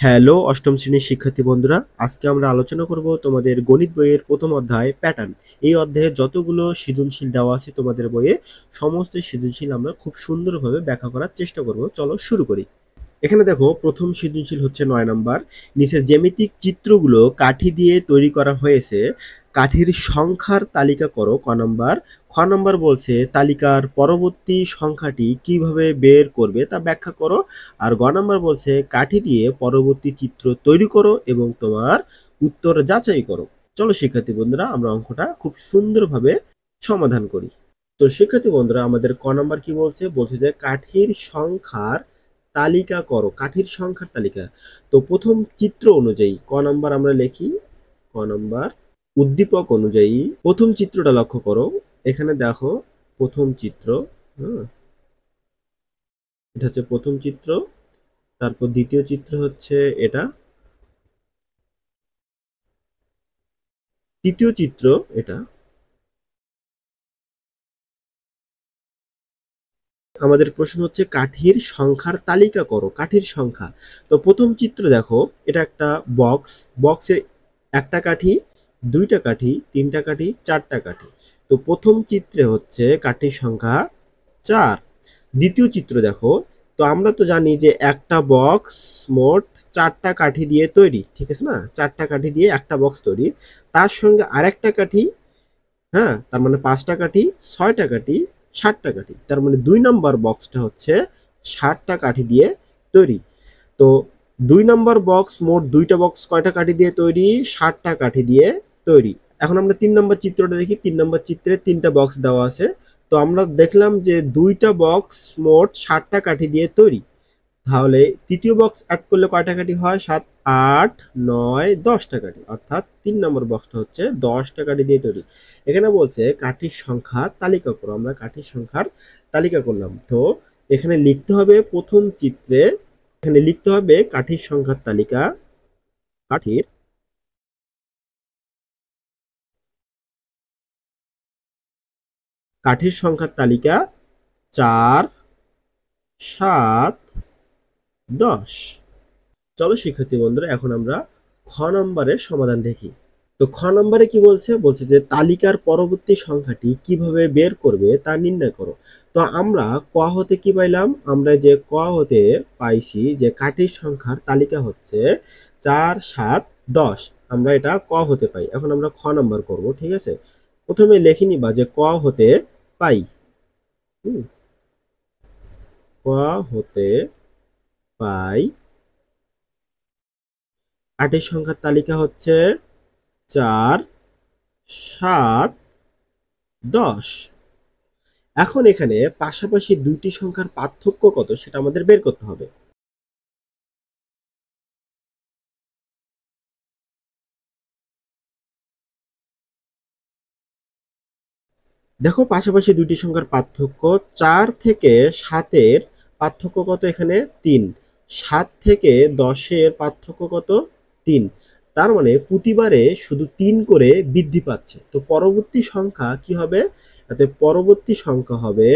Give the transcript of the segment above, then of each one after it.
Hello অষ্টম শ্রেণীর শিক্ষার্থী বন্ধুরা, আজকে আমরা আলোচনা করব তোমাদের গণিত বইয়ের প্রথম অধ্যায় প্যাটার্ন। এই অধ্যায়ে যতগুলো সৃজনশীল দেওয়া আছে তোমাদের বইয়ে, সমস্ত সৃজনশীল আমরা খুব সুন্দরভাবে ব্যাখ্যা করার চেষ্টা করব। চলো শুরু করি। এখানে দেখো, প্রথম সৃজনশীল হচ্ছে 9 নম্বর। নিচে জ্যামিতিক চিত্রগুলো কাঠি দিয়ে তৈরি করা হয়েছে, কাঠির সংখ্যার তালিকা করো। ক নম্বর। খ নম্বর বলছে তালিকার পরবর্তী সংখ্যাটি কিভাবে বের করবে তা ব্যাখ্যা করো। আর গ নম্বর বলছে কাঠি দিয়ে পরবর্তী চিত্র তৈরি করো এবং তোমার উত্তর যাচাই করো। চলো শিক্ষার্থী বন্ধুরা, আমরা অঙ্কটা খুব সুন্দরভাবে সমাধান করি। তো শিক্ষার্থী বন্ধুরা, আমাদের ক নম্বর কি বলছে? বলছে যে কাঠির সংখ্যার তালিকা করো, কাঠির সংখ্যার তালিকা। তো প্রথম চিত্র অনুযায়ী ক নম্বর আমরা লিখি। ক নম্বর উদ্দীপক অনুযায়ী প্রথম চিত্রটা লক্ষ্য করো। এখানে দেখো প্রথম চিত্র। হ্যাঁ, এটা হচ্ছে প্রথম চিত্র। তারপর দ্বিতীয় চিত্র হচ্ছে এটা, তৃতীয় চিত্র এটা। আমাদের প্রশ্ন হচ্ছে কাঠির সংখ্যার তালিকা করো, কাঠির সংখ্যা। তো প্রথম চিত্র দেখো, এটা একটা বক্স। বক্সের একটা কাঠি, দুইটা কাঠি, তিনটা কাঠি, চারটা কাঠি। তো প্রথম চিত্রে হচ্ছে কাঠির সংখ্যা 4। দ্বিতীয় চিত্র দেখো, তো আমরা তো জানি যে একটা বক্স মোট 4টা কাঠি দিয়ে তৈরি, ঠিক আছে না? 4টা কাঠি দিয়ে একটা বক্স তৈরি। তার সঙ্গে আরেকটা কাঠি, হ্যাঁ, তার মানে 5টা কাঠি, 6টা কাঠি, 7টা কাঠি। তার মানে 2 নম্বর বক্সটা হচ্ছে 7টা কাঠি দিয়ে তৈরি। তো 2 নম্বর বক্স, মোট 2টা বক্স কয়টা কাঠি দিয়ে তৈরি? 7টা কাঠি দিয়ে তৈরি। এখন আমরা 3 নম্বর চিত্রটা দেখি। 3 নম্বর চিত্রে 3টা বক্স দেওয়া আছে। তো আমরা দেখলাম যে 2টা বক্স মোট 7টা কাঠি দিয়ে তৈরি। তাহলে তৃতীয় বক্স অ্যাড করলে কয়টা কাঠি হয়? 7, 8, 9, 10টা কাঠি। অর্থাৎ 3 নম্বর বক্সটা হচ্ছে 10টা কাঠি দিয়ে তৈরি। এখানে বলছে কাঠির সংখ্যা তালিকা করো। আমরা কাঠির সংখ্যার তালিকা করলাম। তো এখানে লিখতে হবে প্রথম চিত্রে, এখানে লিখতে হবে কাঠির সংখ্যার তালিকা। কাঠির কাঠির সংখ্যার তালিকা 4, 7, 10। চলো শিক্ষার্থী বন্ধুরা, এখন আমরা খ নম্বরের সমাধান দেখি। তো খ নম্বরে কি বলছে? বলছে যে তালিকার পরবর্তী সংখ্যাটি কিভাবে বের করবে তা নির্ণয় করো। তো আমরা ক হতে কি পাইলাম? আমরা যে ক হতে পাইছি যে কাঠির সংখ্যার তালিকা হচ্ছে 4, 7, 10। আমরা এটা ক হতে পাই। এখন আমরা খ নম্বর করব, ঠিক আছে? প্রথমে লিখে নিবা যে ক হতে পাই। ক হতে পাই কাঠির সংখ্যার তালিকা হচ্ছে 4, 7, 10। এখন এখানে পাশাপাশি দুইটি সংখ্যার পার্থক্য কত সেটা আমাদের বের করতে হবে। দেখো, পাশাপাশি দুইটি সংখ্যার পার্থক্য 4 থেকে 7-এর পার্থক্য কত? এখানে 3। 7 থেকে 10-এর পার্থক্য কত? 3। তার মানে প্রতিবারে শুধু 3 করে বৃদ্ধি পাচ্ছে। তো পরবর্তী সংখ্যা কি হবে? তাতে পরবর্তী সংখ্যা হবে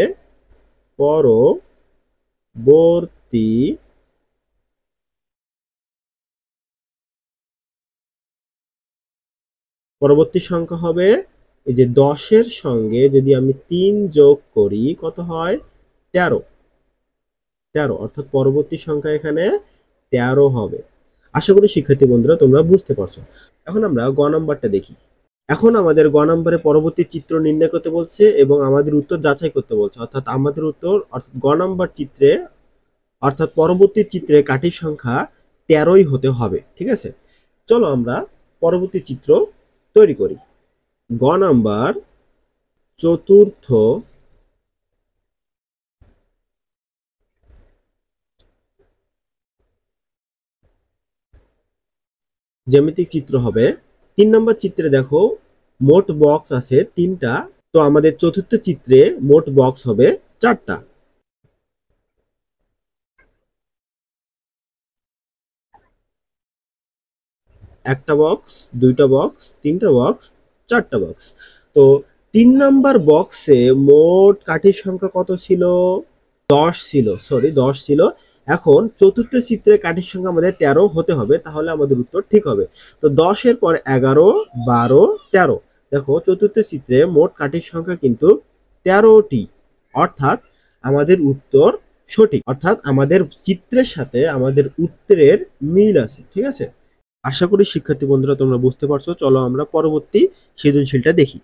পরবর্তী পরবর্তী সংখ্যা হবে, এই যে 10-এর সঙ্গে যদি আমি 3 যোগ করি কত হয়? 13। 13, অর্থাৎ পরবর্তী সংখ্যা এখানে 13 হবে। আশা করি শিক্ষার্থী বন্ধুরা তোমরা বুঝতে পারছো। এখন আমরা গ নম্বরটা দেখি। এখন আমাদের গ নম্বরে পরবর্তী চিত্র নির্ণয় করতে বলছে এবং আমাদের উত্তর যাচাই করতে বলছে। অর্থাৎ আমাদের উত্তর, অর্থাৎ গ নম্বর চিত্রে, অর্থাৎ পরবর্তী চিত্রে কাঠির সংখ্যা 13ই হতে হবে, ঠিক আছে? চলো আমরা পরবর্তী চিত্র তৈরি করি। গ নাম্বার চতুর্থ জ্যামিতিক চিত্র হবে। 3 নম্বর চিত্রে দেখো মোট বক্স আছে 3টা। তো আমাদের চতুর্থ চিত্রে মোট বক্স হবে 4টা। একটা বক্স, দুইটা বক্স, তিনটা বক্স, 4টা বক্স। তো 3 নম্বর বক্সে মোট কাঠির সংখ্যা কত ছিল? 10 ছিল, সরি 10 ছিল। এখন চতুর্থ চিত্রে কাঠির সংখ্যা আমাদের 13 হতে হবে, তাহলে আমাদের উত্তর ঠিক হবে। তো 10-এর পর 11, 12, 13। দেখো চতুর্থ চিত্রে মোট কাঠির সংখ্যা কিন্তু 13টি, অর্থাৎ আমাদের উত্তর সঠিক, অর্থাৎ আমাদের চিত্রের সাথে আমাদের উত্তরের মিল আছে। ঠিক আছে, আশা করি শিক্ষার্থী বন্ধুরা তোমরা বুঝতে পারছো। চলো আমরা পরবর্তী সৃজনশীলটা দেখি।